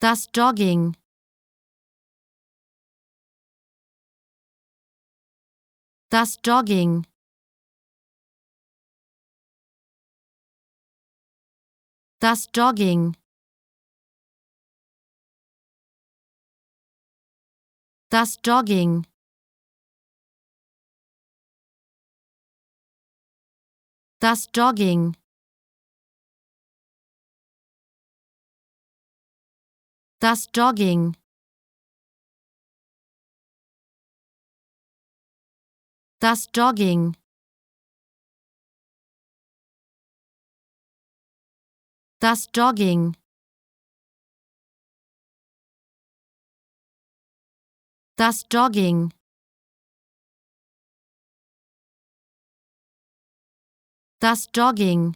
Das Jogging. Das Jogging. Das Jogging. Das Jogging. Das Jogging. Das Jogging. Das Jogging. Das Jogging. Das Jogging. Das Jogging.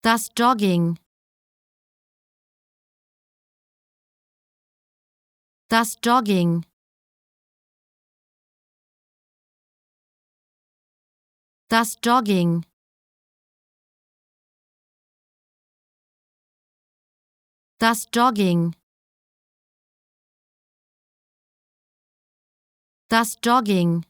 Das Jogging. Das Jogging. Das Jogging. Das Jogging. Das Jogging.